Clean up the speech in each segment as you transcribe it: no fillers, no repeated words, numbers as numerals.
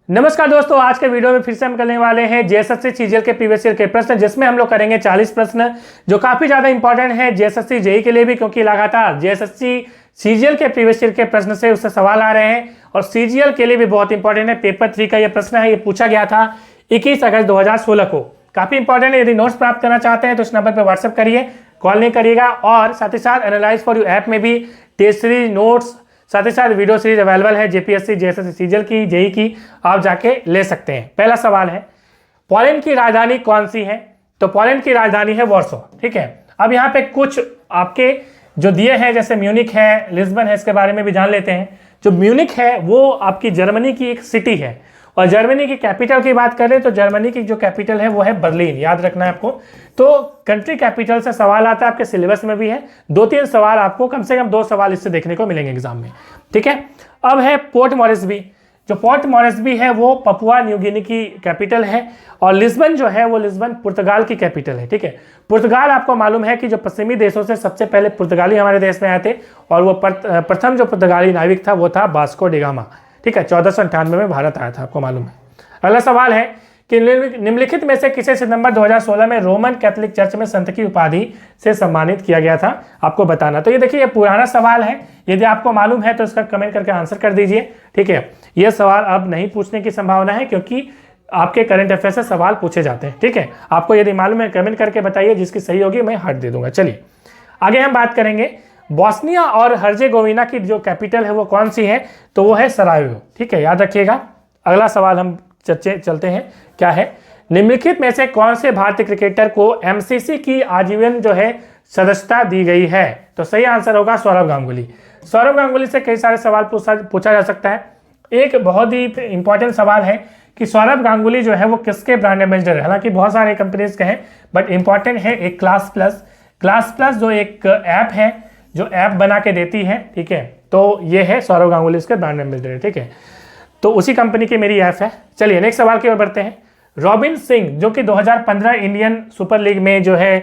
नमस्कार दोस्तों, आज के वीडियो में फिर से हम करने वाले हैं जेएसएससी सीजीएल के प्रीवियस ईयर के प्रश्न, जिसमें हम लोग करेंगे 40 प्रश्न जो काफी ज्यादा इंपॉर्टेंट है जेएसएससी जेई के लिए भी, क्योंकि लगातार जेएसएससी सीजीएल के प्रीवियस ईयर के प्रश्न से उससे सवाल आ रहे हैं और सीजीएल के लिए भी बहुत इंपॉर्टेंट है। पेपर 3 का ये प्रश्न है, ये पूछा गया था 21 अगस्त 2016 को। काफी इंपॉर्टेंट है। यदि नोट्स प्राप्त करना चाहते हैं तो इस नंबर पर व्हाट्सएप करिए, कॉल नहीं करिएगा। और साथ ही साथ एनालाइज फॉर यू ऐप में भी टेस्ट सीरीज, नोट्स, साथ ही साथ वीडियो सीरीज अवेलेबल है जेपीएससी जेएसएससी सीजीएल की, जेई की, आप जाके ले सकते हैं। पहला सवाल है, पोलैंड की राजधानी कौन सी है? तो पोलैंड की राजधानी है वॉर्सो। ठीक है, अब यहाँ पे कुछ आपके जो दिए हैं, जैसे म्यूनिक है, लिस्बन है, इसके बारे में भी जान लेते हैं। जो म्यूनिक है वो आपकी जर्मनी की एक सिटी है, और जर्मनी की कैपिटल की बात करें तो जर्मनी की जो कैपिटल है वो है बर्लिन, याद रखना है आपको। तो कंट्री कैपिटल से सवाल आता है, आपके सिलेबस में भी है। 2-3 सवाल आपको, कम से कम 2 सवाल इससे देखने को मिलेंगे एग्जाम में। ठीक है, अब है पोर्ट मॉरिसबी। जो पोर्ट मॉरिसबी है वो पपुआ न्यू गिनी की कैपिटल है, और लिस्बन जो है वो लिस्बन पुर्तगाल की कैपिटल है। ठीक है, पुर्तगाल आपको मालूम है कि जो पश्चिमी देशों से सबसे पहले पुर्तगाली हमारे देश में आए थे, और वो प्रथम जो पुर्तगाली नाविक था वो था वास्को डी गामा। ठीक है, 1498 में भारत आया था, आपको मालूम है। अगला सवाल है कि निम्नलिखित में से किसे सितंबर 2016 में रोमन कैथोलिक चर्च में संत की उपाधि से सम्मानित किया गया था, आपको बताना। तो ये देखिए, ये पुराना सवाल है, यदि आपको मालूम है तो इसका कमेंट करके आंसर कर दीजिए। ठीक है, ये सवाल अब नहीं पूछने की संभावना है, क्योंकि आपके करंट अफेयर से सवाल पूछे जाते हैं। ठीक है, आपको यदि मालूम है कमेंट करके बताइए, जिसकी सही होगी मैं हार्ट दे दूंगा। चलिए आगे हम बात करेंगे, बोस्निया और हर्जेगोविना की जो कैपिटल है वो कौन सी है? तो वो है सरायेवो। ठीक है, याद रखिएगा। अगला सवाल हम चलते हैं, क्या है, निम्नलिखित में से कौन से भारतीय क्रिकेटर को एमसीसी की आजीवन जो है सदस्यता दी गई है? तो सही आंसर होगा सौरव गांगुली। सौरव गांगुली से कई सारे सवाल पूछा जा सकता है। एक बहुत ही इंपॉर्टेंट सवाल है कि सौरव गांगुली जो है वो किसके ब्रांड एम्बेसडर है? हालांकि बहुत सारे कंपनीज के हैं, बट इंपॉर्टेंट है एक क्लास प्लस जो एक ऐप है, जो ऐप बना के देती है। ठीक है, तो ये है सौरव गांगुली इसके ब्रांड एम्बेसडर। ठीक है, तो उसी कंपनी की मेरी ऐप है। चलिए नेक्स्ट सवाल की ओर बढ़ते हैं। रॉबिन सिंह जो कि 2015 इंडियन सुपर लीग में जो है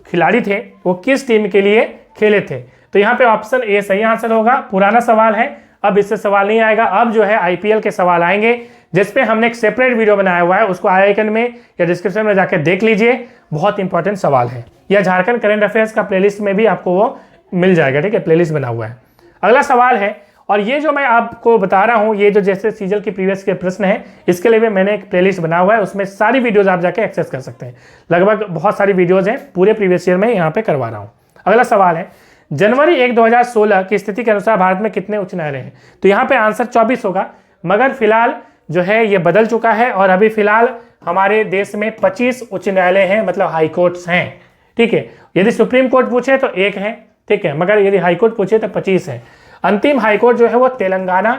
खिलाड़ी थे, वो किस टीम के लिए खेले थे? तो यहाँ पे ऑप्शन ए सही आंसर होगा। पुराना सवाल है, अब इससे सवाल नहीं आएगा। अब जो है आईपीएल के सवाल आएंगे, जिसपे हमने एक सेपरेट वीडियो बनाया हुआ है, उसको आई आइकन में या डिस्क्रिप्शन में जाकर देख लीजिए। बहुत इंपॉर्टेंट सवाल है, या झारखंड करंट अफेयर्स का प्लेलिस्ट में भी आपको वो मिल जाएगा। ठीक है, प्लेलिस्ट बना हुआ है। अगला सवाल है, और ये जो मैं आपको बता रहा हूँ, ये जो जैसे सीजीएल की प्रीवियस के प्रश्न है, इसके लिए भी मैंने एक प्लेलिस्ट बना हुआ है, उसमें सारी वीडियोस आप जाके एक्सेस कर सकते हैं। लगभग बहुत सारी वीडियोस हैं, पूरे प्रीवियस ईयर में यहाँ पे करवा रहा हूँ। अगला सवाल है, जनवरी 1 2016 की स्थिति के अनुसार भारत में कितने उच्च न्यायालय हैं? तो यहाँ पे आंसर 24 होगा, मगर फिलहाल जो है ये बदल चुका है, और अभी फिलहाल हमारे देश में 25 उच्च न्यायालय हैं, मतलब हाई कोर्ट्स हैं। ठीक है, यदि सुप्रीम कोर्ट पूछे तो 1 है, ठीक है, मगर यदि हाई कोर्ट पूछे तो 25 है। अंतिम हाईकोर्ट जो है वो तेलंगाना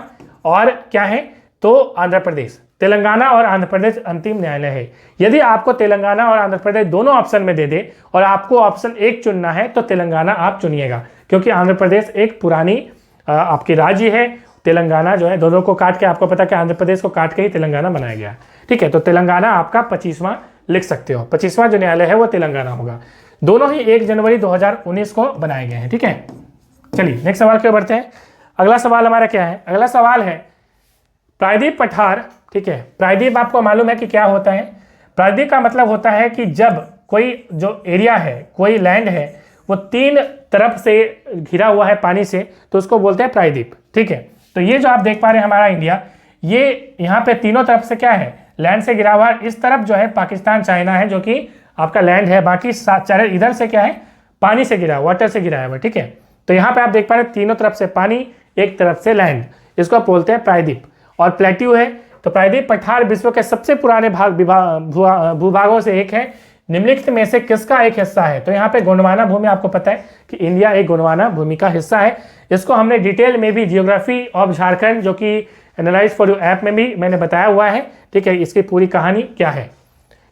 और क्या है, तो आंध्र प्रदेश। तेलंगाना और आंध्र प्रदेश अंतिम न्यायालय है। यदि आपको तेलंगाना और आंध्र प्रदेश दोनों ऑप्शन में दे दे और आपको ऑप्शन 1 चुनना है, तो तेलंगाना आप चुनिएगा, क्योंकि आंध्र प्रदेश एक पुरानी आपकी राज्य है। तेलंगाना जो है, दोनों को काट के, आपको पता कि आंध्र प्रदेश को काट के ही तेलंगाना बनाया गया। ठीक है, तो तेलंगाना आपका 25वां लिख सकते हो। 25वां जो न्यायालय है वो तेलंगाना होगा। दोनों ही 1 जनवरी 2019 को बनाए गए हैं। ठीक है, चलिए नेक्स्ट सवाल की ओर बढ़ते हैं। अगला सवाल हमारा क्या है? अगला सवाल है प्रायद्वीप पठार। ठीक है, प्रायद्वीप आपको मालूम है कि क्या होता है? प्रायद्वीप का मतलब होता है कि जब कोई जो एरिया है, कोई लैंड है, वो 3 तरफ से घिरा हुआ है पानी से, तो उसको बोलते हैं प्रायद्वीप। ठीक है, तो ये जो आप देख पा रहे हैं हमारा इंडिया, ये यहाँ पे तीनों तरफ से क्या है, लैंड से घिरा हुआ है। इस तरफ जो है पाकिस्तान, चाइना है, जो कि आपका लैंड है। बाकी चार इधर से क्या है, पानी से घिरा, वाटर से घिरा हुआ। ठीक है, तो यहाँ पे आप देख पा रहे हैं तीनों तरफ से पानी, एक तरफ से लैंड, इसको बोलते हैं प्रायद्वीप। और प्लेट्यू है, तो प्रायद्वीप पठार विश्व के सबसे पुराने भूभागों से एक है। निम्नलिखित में से किसका एक हिस्सा है? तो यहाँ पे गोंडवाना भूमि, आपको पता है कि इंडिया एक गोंडवाना भूमि का हिस्सा है। इसको हमने डिटेल में भी जियोग्राफी ऑफ झारखंड, जो कि एनालाइज फॉर यू ऐप में भी मैंने बताया हुआ है। ठीक है, इसकी पूरी कहानी क्या है,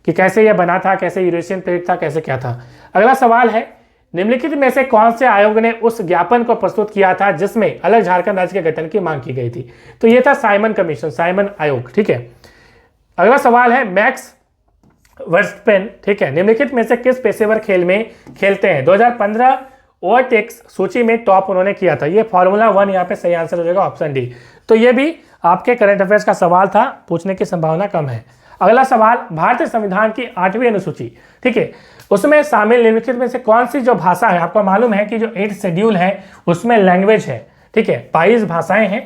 कि कैसे यह बना था, कैसे यूरेशियन प्लेट था, कैसे क्या था। अगला सवाल है, निम्नलिखित में से कौन से आयोग ने उस ज्ञापन को प्रस्तुत किया था जिसमें अलग झारखंड राज्य के गठन की मांग की गई थी? तो यह था साइमन कमीशन, साइमन आयोग। ठीक है, अगला सवाल है मैक्स वर्स्टपेन। ठीक है, निम्नलिखित में से किस पेशेवर खेल में खेलते हैं? 2015 ओवरटेक्स सूची में टॉप उन्होंने किया था। ये फार्मूला 1 यहाँ पे सही आंसर हो जाएगा, ऑप्शन डी। तो ये भी आपके करंट अफेयर्स का सवाल था, पूछने की संभावना कम है। अगला सवाल, भारतीय संविधान की 8वीं अनुसूची, ठीक है, उसमें शामिल निम्नलिखित में से कौन सी जो भाषा है, आपको मालूम है कि जो 8th शेड्यूल है उसमें लैंग्वेज है, ठीक है, 22 भाषाएं हैं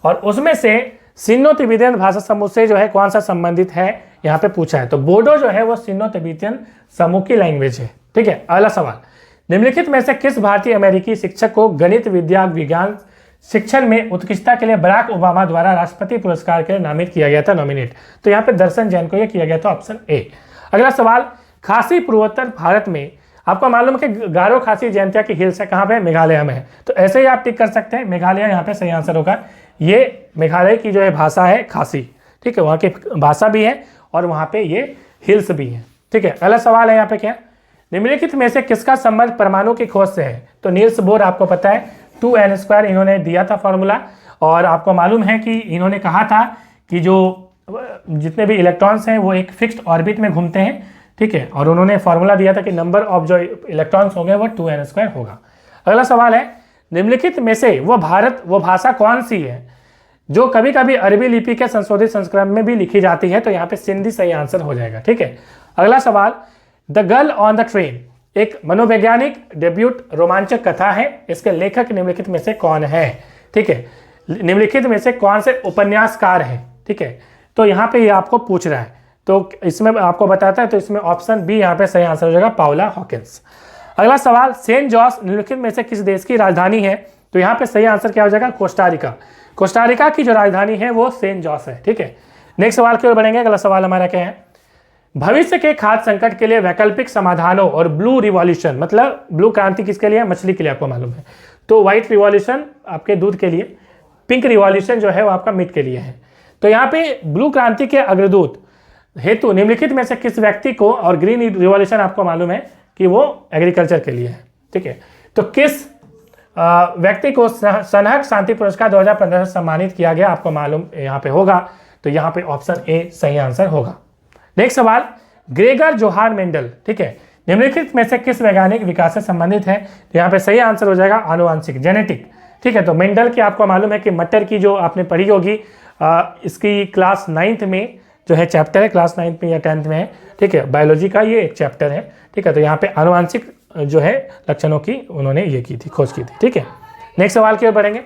और उसमें से सिन्नो तिब्बतियन भाषा समूह से जो है कौन सा संबंधित है, यहाँ पे पूछा है। तो बोडो जो है वो सिन्नो तिब्बतियन समूह की लैंग्वेज है, ठीक है। अगला सवाल, निम्नलिखित में से किस भारतीय अमेरिकी शिक्षक को गणित विज्ञान विज्ञान शिक्षण में उत्कृष्टता के लिए बराक ओबामा द्वारा राष्ट्रपति पुरस्कार के लिए नामित किया गया था, नॉमिनेट? तो यहाँ पे दर्शन जैन को यह किया गया था, ऑप्शन ए। अगला सवाल, खासी पूर्वोत्तर भारत में आपको मालूम है कि गारो खासी जयंतिया की हिल्स है, कहाँ पे? मेघालय में है। तो ऐसे ही आप टिक कर सकते हैं, मेघालय यहाँ पे सही आंसर होगा। ये मेघालय की जो है भाषा है खासी, ठीक है, वहाँ की भाषा भी है और वहाँ पे ये हिल्स भी है, ठीक है। अगला सवाल है यहाँ पे क्या, निम्नलिखित में से किसका संबंध परमाणु की खोज से है? तो नील्स बोर आपको पता है 2n² इन्होंने दिया था फॉर्मूला, और आपको मालूम है कि इन्होंने कहा था कि जो जितने भी इलेक्ट्रॉन्स हैं वो एक फिक्स्ड ऑर्बिट में घूमते हैं, ठीक है, और उन्होंने फॉर्मूला दिया था कि नंबर ऑफ जो इलेक्ट्रॉन्स होंगे वो 2n² होगा। अगला सवाल है, निम्नलिखित में से वो भाषा कौन सी है जो कभी कभी अरबी लिपि के संशोधित संस्करण में भी लिखी जाती है? तो यहाँ पे सिंधी सही आंसर हो जाएगा, ठीक है। अगला सवाल, the girl on the train एक मनोवैज्ञानिक डेब्यूट रोमांचक कथा है, इसके लेखक निम्नलिखित में से कौन है? ठीक है, निम्नलिखित में से कौन से उपन्यासकार हैं? ठीक है, तो यहाँ पे ये आपको पूछ रहा है, तो इसमें आपको बताता है, तो इसमें ऑप्शन बी यहाँ पे सही आंसर हो जाएगा, पाउला हॉकिंस। अगला सवाल, सेंट जॉर्ज निम्नलिखित में से किस देश की राजधानी है? तो यहाँ पे सही आंसर क्या हो जाएगा, कोस्टारिका। कोस्टारिका की जो राजधानी है वो सेंट जॉर्ज है, ठीक है। नेक्स्ट सवाल की ओर बढ़ेंगे। अगला सवाल हमारा क्या है, भविष्य के खाद्य संकट के लिए वैकल्पिक समाधानों और ब्लू रिवॉल्यूशन, मतलब ब्लू क्रांति किसके लिए? मछली के लिए, आपको मालूम है। तो व्हाइट रिवॉल्यूशन आपके दूध के लिए, पिंक रिवॉल्यूशन जो है वो आपका मीट के लिए है। तो यहाँ पे ब्लू क्रांति के अग्रदूत हेतु निम्नलिखित में से किस व्यक्ति को, और ग्रीन रिवॉल्यूशन आपको मालूम है कि वो एग्रीकल्चर के लिए है, ठीक है, तो किस व्यक्ति को सनहक शांति पुरस्कार 2015 से सम्मानित किया गया, आपको मालूम यहाँ पे होगा। तो यहाँ पे ऑप्शन ए सही आंसर होगा। नेक्स्ट सवाल, ग्रेगर जोहार मेंडल, ठीक है, निम्नलिखित में से किस वैज्ञानिक विकास से संबंधित है? तो यहाँ पे सही आंसर हो जाएगा आनुवांशिक, जेनेटिक, ठीक है। तो मेंडल की आपको मालूम है कि मटर की जो आपने पढ़ी होगी, इसकी क्लास 9th में जो है चैप्टर है, क्लास 9th में या 10th में है, ठीक है, बायोलॉजी का ये एक चैप्टर है, ठीक है। तो यहाँ पे आनुवांशिक जो है लक्षणों की उन्होंने ये की थी, खोज की थी, ठीक है। नेक्स्ट सवाल की ओर बढ़ेंगे।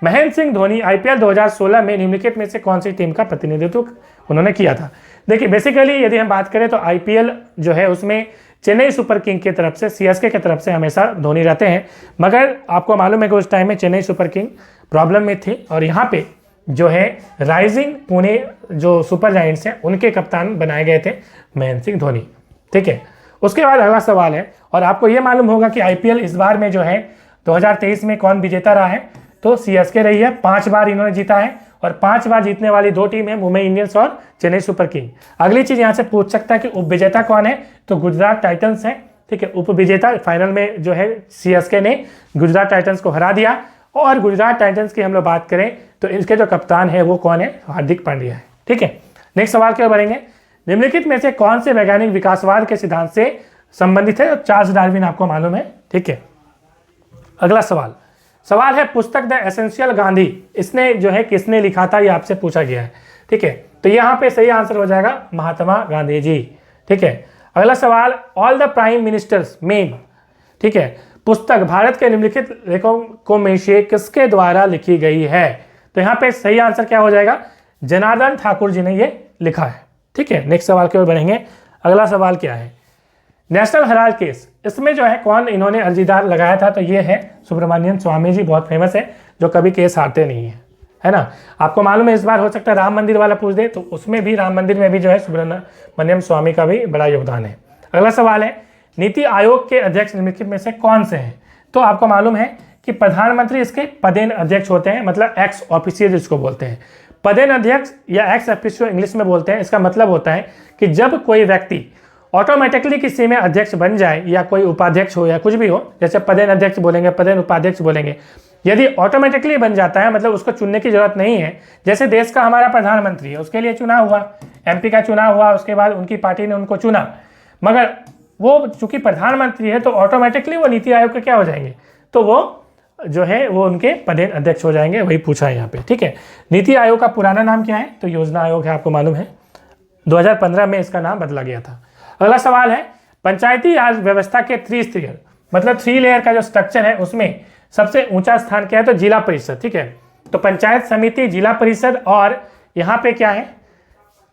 महेंद्र सिंह धोनी IPL 2016 में निम्नलिखित में से कौन सी टीम का प्रतिनिधित्व उन्होंने किया था? देखिए, बेसिकली यदि हम बात करें तो IPL जो है उसमें चेन्नई सुपर किंग की तरफ से, CSK की तरफ से हमेशा धोनी रहते हैं, मगर आपको मालूम है कि उस टाइम में चेन्नई सुपर किंग प्रॉब्लम में थी और यहाँ पे जो है राइजिंग पुणे जो सुपर जायंट्स हैं उनके कप्तान बनाए गए थे महेंद्र सिंह धोनी, ठीक है। उसके बाद अगला सवाल है, और आपको ये मालूम होगा कि IPL इस बार में जो है 2023 में कौन विजेता रहा है? तो CSK रही है, 5 बार इन्होंने जीता है, और 5 बार जीतने वाली 2 टीम है, मुंबई इंडियंस और चेन्नई सुपर किंग। अगली चीज यहाँ से पूछ सकता है कि उप विजेता कौन है? तो गुजरात टाइटंस है, ठीक है। उप विजेता फाइनल में जो है CSK ने गुजरात टाइटंस को हरा दिया, और गुजरात टाइटंस की हम लोग बात करें तो इसके जो कप्तान है वो कौन है? हार्दिक पांड्या है, ठीक है। नेक्स्ट सवाल की ओर बढ़ेंगे। निम्नलिखित में से कौन से वैज्ञानिक विकासवाद के सिद्धांत से संबंधित है? तो चार्ल्स डार्विन आपको मालूम है, ठीक है। अगला सवाल है, पुस्तक द एसेंशियल गांधी, इसने जो है किसने लिखा था? ये आपसे पूछा गया है, ठीक है। तो यहाँ पे सही आंसर हो जाएगा महात्मा गांधी जी, ठीक है। अगला सवाल, all the prime ministers main, ठीक है, पुस्तक भारत के निम्नलिखित लेखकों में से किसके द्वारा लिखी गई है? तो यहाँ पे सही आंसर क्या हो जाएगा? जनार्दन ठाकुर जी ने ये लिखा है, ठीक है। नेक्स्ट सवाल की ओर बढ़ेंगे। अगला सवाल क्या है, नेशनल हेराल्ड केस, इसमें जो है कौन इन्होंने अर्जीदार लगाया था? तो ये है सुब्रमण्यम स्वामी जी, बहुत फेमस है, जो कभी केस हारते नहीं है ना। आपको मालूम है इस बार हो सकता है राम मंदिर वाला पूछ दे, तो उसमें भी राम मंदिर में भी जो है सुब्रमण्यम स्वामी का भी बड़ा योगदान है। अगला सवाल है, नीति आयोग के अध्यक्ष निम्नलिखित में से कौन से हैं? तो आपको मालूम है कि प्रधानमंत्री इसके पदेन अध्यक्ष होते हैं, मतलब एक्स ऑफिशियल जिसको बोलते हैं। पदेन अध्यक्ष या एक्स ऑफिशियल इंग्लिश में बोलते हैं। इसका मतलब होता है कि जब कोई व्यक्ति ऑटोमेटिकली किसी में अध्यक्ष बन जाए, या कोई उपाध्यक्ष हो या कुछ भी हो, जैसे पदेन अध्यक्ष बोलेंगे, पदेन उपाध्यक्ष बोलेंगे, यदि ऑटोमेटिकली बन जाता है, मतलब उसको चुनने की जरूरत नहीं है। जैसे देश का हमारा प्रधानमंत्री है, उसके लिए चुनाव हुआ, MP का चुनाव हुआ, उसके बाद उनकी पार्टी ने उनको चुना, मगर वो चूंकि प्रधानमंत्री है तो ऑटोमेटिकली वो नीति आयोग के क्या हो जाएंगे? तो वो जो है वो उनके पदेन अध्यक्ष हो जाएंगे, वही पूछा है यहाँ पे, ठीक है। नीति आयोग का पुराना नाम क्या है? तो योजना आयोग है, आपको मालूम है। 2015 में इसका नाम बदला गया था। अगला सवाल है, पंचायती राज व्यवस्था के 3 स्तरीय मतलब 3 लेयर का जो स्ट्रक्चर है उसमें सबसे ऊंचा स्थान क्या है? तो जिला परिषद, ठीक है। तो पंचायत समिति, जिला परिषद और यहाँ पे क्या है?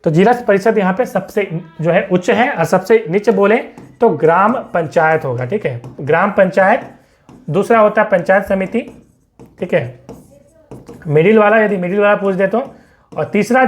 तो जिला परिषद यहाँ पे सबसे जो है उच्च है, और सबसे नीचे बोले तो ग्राम पंचायत होगा, ठीक है। ग्राम पंचायत, दूसरा होता है पंचायत समिति, ठीक है, मिडिल वाला, यदि मिडिल वाला पूछ दे तो, और तीसरा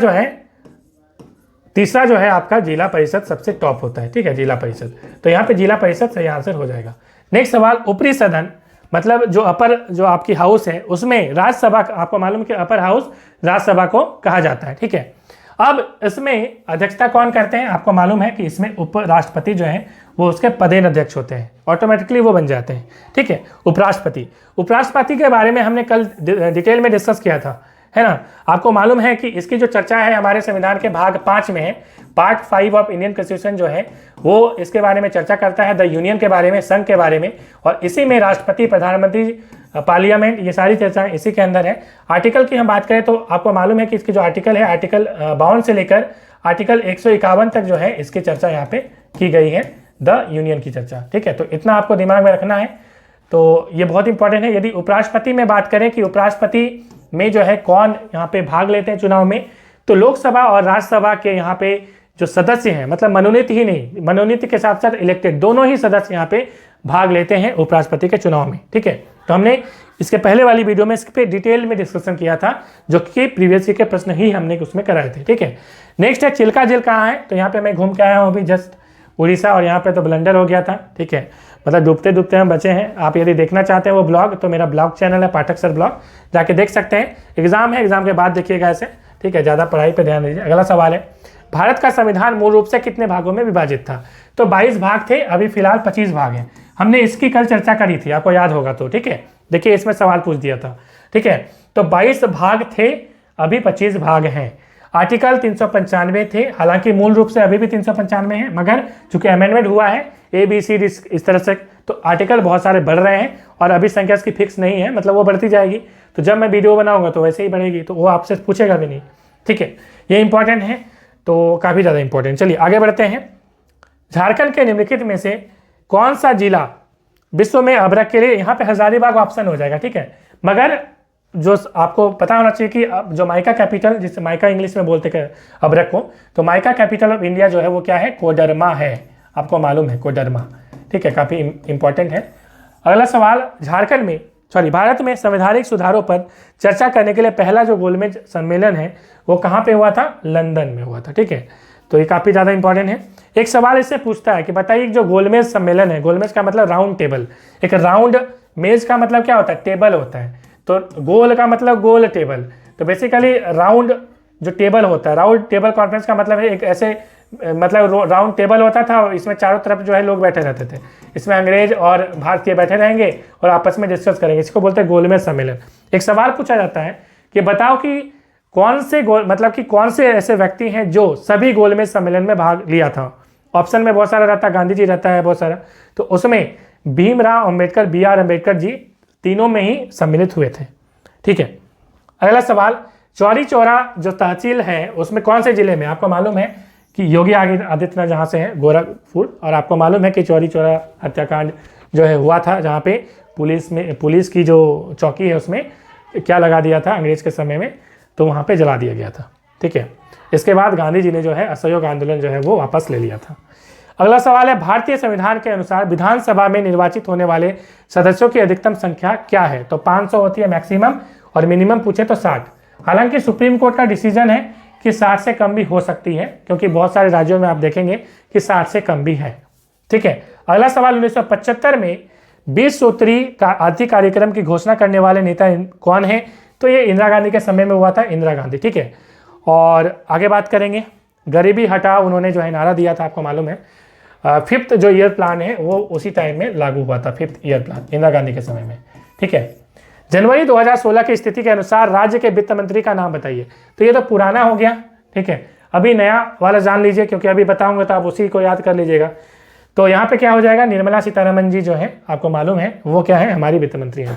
जो है आपका जिला परिषद सबसे टॉप होता है, ठीक है, जिला परिषद। तो यहाँ पे जिला परिषद सही आंसर हो जाएगा। नेक्स्ट सवाल, ऊपरी सदन मतलब जो अपर जो आपकी हाउस है उसमें राज्यसभा, आपको मालूम है कि अपर हाउस राज्यसभा को कहा जाता है, ठीक है। अब इसमें अध्यक्षता कौन करते हैं? आपको मालूम है कि इसमें उपराष्ट्रपति जो है वो उसके पदेन अध्यक्ष होते हैं, ऑटोमेटिकली वो बन जाते हैं, ठीक है। उपराष्ट्रपति के बारे में हमने कल डिटेल में डिस्कस किया था, है ना। आपको मालूम है कि इसकी जो चर्चा है हमारे संविधान के भाग 5 में है, पार्ट 5 ऑफ इंडियन कॉन्स्टिट्यूशन जो है वो इसके बारे में चर्चा करता है, द यूनियन के बारे में, संघ के बारे में, और इसी में राष्ट्रपति, प्रधानमंत्री, पार्लियामेंट, ये सारी चर्चाएं इसी के अंदर है। आर्टिकल की हम बात करें तो आपको मालूम है कि इसकी जो आर्टिकल है, आर्टिकल 52 से लेकर आर्टिकल 151 तक जो है इसकी चर्चा यहाँ पे की गई है, द यूनियन की चर्चा, ठीक है। तो इतना आपको दिमाग में रखना है, तो ये बहुत इंपॉर्टेंट है। यदि उपराष्ट्रपति में बात करें कि उपराष्ट्रपति में जो है कौन यहाँ पे भाग लेते हैं चुनाव में, तो लोकसभा और राज्यसभा के यहाँ पे जो सदस्य हैं, मतलब मनोनीत ही नहीं, मनोनीत के साथ साथ इलेक्टेड दोनों ही सदस्य यहाँ पे भाग लेते हैं उपराष्ट्रपति के चुनाव में, ठीक है। तो हमने इसके पहले वाली वीडियो में इस पे डिटेल में डिस्कशन किया था, जो कि प्रीवियस ईयर के प्रश्न ही हमने उसमें कराए थे, ठीक है। नेक्स्ट है चिल्का झील कहाँ है? तो यहाँ पे मैं घूम के आया हूँ अभी जस्ट उड़ीसा, और यहाँ पे तो ब्लंडर हो गया था, ठीक है, मतलब डूबते डूबते हम बचे हैं। आप यदि देखना चाहते हैं वो ब्लॉग, तो मेरा ब्लॉग चैनल है पाठक सर ब्लॉग, जाके देख सकते हैं। एग्जाम है, एग्जाम के बाद देखिएगा ऐसे, ठीक है, ज़्यादा पढ़ाई पे ध्यान दीजिए। अगला सवाल है, भारत का संविधान मूल रूप से कितने भागों में विभाजित था? तो 22 भाग थे, अभी फिलहाल 25 भाग हैं। हमने इसकी कल चर्चा करी थी, आपको याद होगा तो, ठीक है। देखिए इसमें सवाल पूछ दिया था, ठीक है। तो 22 भाग थे, अभी 25 भाग हैं। आर्टिकल 395 थे, हालांकि मूल रूप से अभी भी 395 है, मगर चूंकि अमेंडमेंट हुआ है ABCD इस तरह से, तो आर्टिकल बहुत सारे बढ़ रहे हैं, और अभी संख्या इसकी फिक्स नहीं है, मतलब वो बढ़ती जाएगी। तो जब मैं वीडियो बनाऊंगा तो वैसे ही बढ़ेगी, तो वो आपसे पूछेगा भी नहीं, ठीक है। ये इंपॉर्टेंट है, तो काफ़ी ज़्यादा इंपॉर्टेंट। चलिए आगे बढ़ते हैं। झारखंड के निम्नलिखित में से कौन सा जिला विश्व में अभ्रक के लिए, यहाँ पे हजारीबाग ऑप्शन हो जाएगा, ठीक है, मगर जो आपको पता होना चाहिए कि जो माइका कैपिटल, जिसे माइका इंग्लिश में बोलते हैं अभ्रक को, तो माइका कैपिटल ऑफ इंडिया जो है वो क्या है? कोडरमा है, आपको मालूम है कोडरमा, ठीक है, काफ़ी इंपॉर्टेंट है। अगला सवाल, भारत में संवैधानिक सुधारों पर चर्चा करने के लिए पहला जो गोलमेज सम्मेलन है वो कहाँ पे हुआ था? लंदन में हुआ था, ठीक है। तो ये काफ़ी ज़्यादा इंपॉर्टेंट है। एक सवाल इससे पूछता है कि बताइए जो गोलमेज सम्मेलन है, गोलमेज का मतलब राउंड टेबल, एक राउंड मेज का मतलब क्या होता है? टेबल होता है, तो गोल का मतलब गोल टेबल, तो बेसिकली राउंड जो टेबल होता है, राउंड टेबल कॉन्फ्रेंस का मतलब है एक ऐसे, मतलब राउंड टेबल होता था, इसमें चारों तरफ जो है लोग बैठे रहते थे, इसमें अंग्रेज और भारतीय बैठे रहेंगे और आपस में डिस्कस करेंगे, इसको बोलते हैं गोलमेज सम्मेलन। एक सवाल पूछा जाता है कि बताओ कि कौन से ऐसे व्यक्ति हैं जो सभी गोलमेज सम्मेलन में भाग लिया था? ऑप्शन में बहुत सारा रहता है, गांधी जी रहता है बहुत सारा, तो उसमें भीमराव अम्बेडकर, BR अम्बेडकर जी तीनों में ही सम्मिलित हुए थे, ठीक है। अगला सवाल, चौरी चौरा जो तहसील है उसमें कौन से जिले में? आपको मालूम है कि योगी आदित्यनाथ जहाँ से हैं, गोरखपुर, और आपको मालूम है कि चौरी चौरा हत्याकांड जो है हुआ था, जहाँ पे पुलिस की जो चौकी है उसमें क्या लगा दिया था अंग्रेज के समय में, तो वहाँ पे जला दिया गया था, ठीक है। इसके बाद गांधी जी ने जो है असहयोग आंदोलन जो है वो वापस ले लिया था। अगला सवाल है, भारतीय संविधान के अनुसार विधानसभा में निर्वाचित होने वाले सदस्यों की अधिकतम संख्या क्या है? तो 500 होती है मैक्सिमम, और मिनिमम पूछे तो 60। हालांकि सुप्रीम कोर्ट का डिसीजन है कि 60 से कम भी हो सकती है, क्योंकि बहुत सारे राज्यों में आप देखेंगे कि 60 से कम भी है, ठीक है। अगला सवाल, 1975 में 20 सूत्री का आर्थिक कार्यक्रम की घोषणा करने वाले नेता कौन है? तो ये इंदिरा गांधी के समय में हुआ था, इंदिरा गांधी, ठीक है। और आगे बात करेंगे, गरीबी हटाओ उन्होंने जो है नारा दिया था, आपको मालूम है। 5th जो ईयर प्लान है वो उसी टाइम में लागू हुआ था, 5th year plan Indira Gandhi के समय में, ठीक है। जनवरी 2016 की स्थिति के अनुसार राज्य के वित्त मंत्री का नाम बताइए। तो ये तो पुराना हो गया, ठीक है, अभी नया वाला जान लीजिए, क्योंकि अभी बताऊंगा तो आप उसी को याद कर लीजिएगा। तो यहाँ पे क्या हो जाएगा? निर्मला सीतारमण जी जो है, आपको मालूम है वो क्या है? हमारी वित्त मंत्री हैं।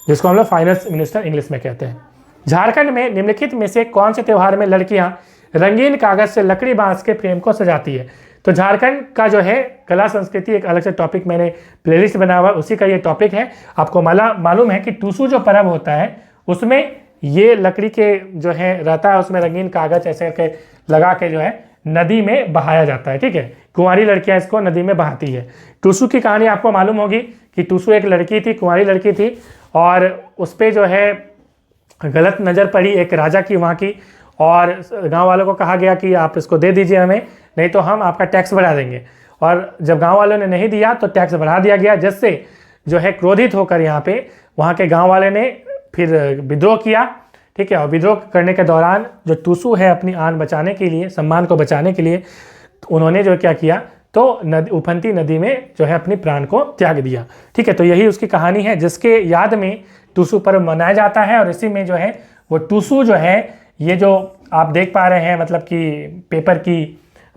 जिसको हम लोग फाइनेंस मिनिस्टर इंग्लिश में कहते हैं। झारखंड में निम्नलिखित में से कौन से त्यौहार में लड़कियां रंगीन कागज से लकड़ी बांस के फ्रेम को सजाती है? तो झारखंड का जो है कला संस्कृति एक अलग से टॉपिक मैंने प्लेलिस्ट बना हुआ, उसी का ये टॉपिक है। आपको मालूम है कि टूसू जो पर्व होता है उसमें ये लकड़ी के जो है रहता है, उसमें रंगीन कागज ऐसे करके लगा के जो है नदी में बहाया जाता है। ठीक है, कुंवारी लड़कियां इसको नदी में बहाती है। टूसू की कहानी आपको मालूम होगी कि टूसू एक लड़की थी, कुंवारी लड़की थी, और उस पर जो है गलत नज़र पड़ी एक राजा की वहाँ की, और गांव वालों को कहा गया कि आप इसको दे दीजिए हमें, नहीं तो हम आपका टैक्स बढ़ा देंगे। और जब गांव वालों ने नहीं दिया तो टैक्स बढ़ा दिया गया, जिससे जो है क्रोधित होकर यहाँ पे वहाँ के गांव वाले ने फिर विद्रोह किया। ठीक है, और विद्रोह करने के दौरान जो टूसू है अपनी आन बचाने के लिए, सम्मान को बचाने के लिए, उन्होंने जो क्या किया तो उफनती नदी में जो है अपनी प्राण को त्याग दिया। ठीक है, तो यही उसकी कहानी है जिसके याद में टूसू पर्व मनाया जाता है। और इसी में जो है वो टूसू जो है, ये जो आप देख पा रहे हैं, मतलब कि पेपर की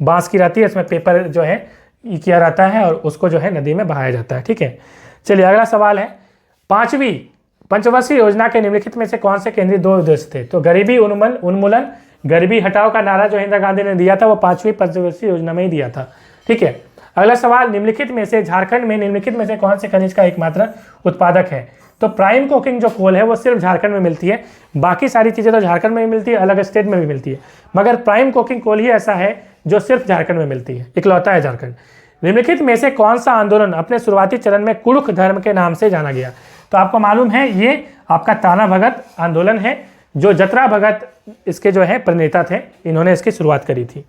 बांस की रहती है, इसमें पेपर जो है किया रहता है और उसको जो है नदी में बहाया जाता है। ठीक है, चलिए अगला सवाल है, 5वीं पंचवर्षीय योजना के निम्नलिखित में से कौन से केंद्रीय 2 उद्देश्य थे? तो गरीबी उन्मूलन, गरीबी हटाओ का नारा जो इंदिरा गांधी ने दिया था वो 5वीं पंचवर्षीय योजना में ही दिया था। ठीक है, अगला सवाल, निम्नलिखित में से झारखंड में निम्नलिखित में से कौन से खनिज का एकमात्र उत्पादक है? तो प्राइम कोकिंग जो कोल है वो सिर्फ झारखंड में मिलती है, बाकी सारी चीज़ें तो झारखंड में भी मिलती है, अलग स्टेट में भी मिलती है, मगर प्राइम कोकिंग कोल ही ऐसा है जो सिर्फ झारखंड में मिलती है, इकलौता है झारखंड। निम्नलिखित में से कौन सा आंदोलन अपने शुरुआती चरण में कुड़ुख धर्म के नाम से जाना गया? तो आपको मालूम है ये आपका ताना भगत आंदोलन है, जो जतरा भगत इसके जो है प्रणेता थे, इन्होंने इसकी शुरुआत करी थी।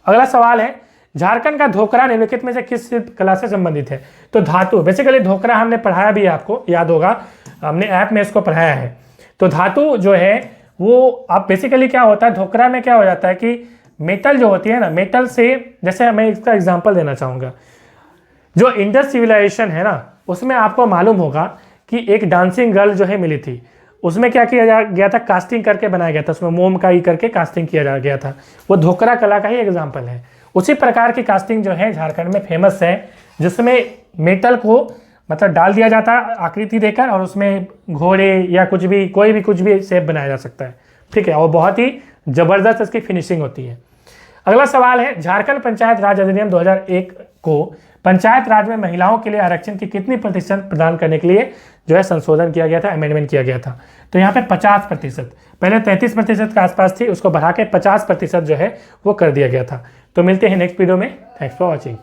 अगला सवाल है, झारखंड का धोकरा निम्नलिखित में से किस शिल्प कला से संबंधित है? तो धातु, बेसिकली धोकरा हमने पढ़ाया भी है, आपको याद होगा, हमने ऐप में इसको पढ़ाया है। तो धातु जो है वो आप बेसिकली क्या होता है, धोकरा में क्या हो जाता है कि मेटल जो होती है ना, मेटल से, जैसे मैं इसका एग्जांपल देना चाहूँगा, जो इंडस सिविलाइजेशन है ना, उसमें आपको मालूम होगा कि एक डांसिंग गर्ल जो है मिली थी, उसमें क्या किया गया था, कास्टिंग करके बनाया गया था, उसमें मोम का ही करके कास्टिंग किया गया था, वो धोकरा कला का ही एग्जाम्पल है। उसी प्रकार की कास्टिंग जो है झारखंड में फेमस है, जिसमें मेटल को मतलब डाल दिया जाता है आकृति देकर, और उसमें घोड़े या कुछ भी कुछ भी शेप बनाया जा सकता है। ठीक है, और बहुत ही ज़बरदस्त इसकी फिनिशिंग होती है। अगला सवाल है, झारखंड पंचायत राज अधिनियम 2001 को पंचायत राज में महिलाओं के लिए आरक्षण की कितनी प्रतिशत प्रदान करने के लिए जो है संशोधन किया गया था, अमेंडमेंट किया गया था? तो यहाँ पे 50%, पहले 33% के आसपास थी, उसको बढ़ा के 50% जो है वो कर दिया गया था। तो मिलते हैं नेक्स्ट वीडियो में। Thanks for watching.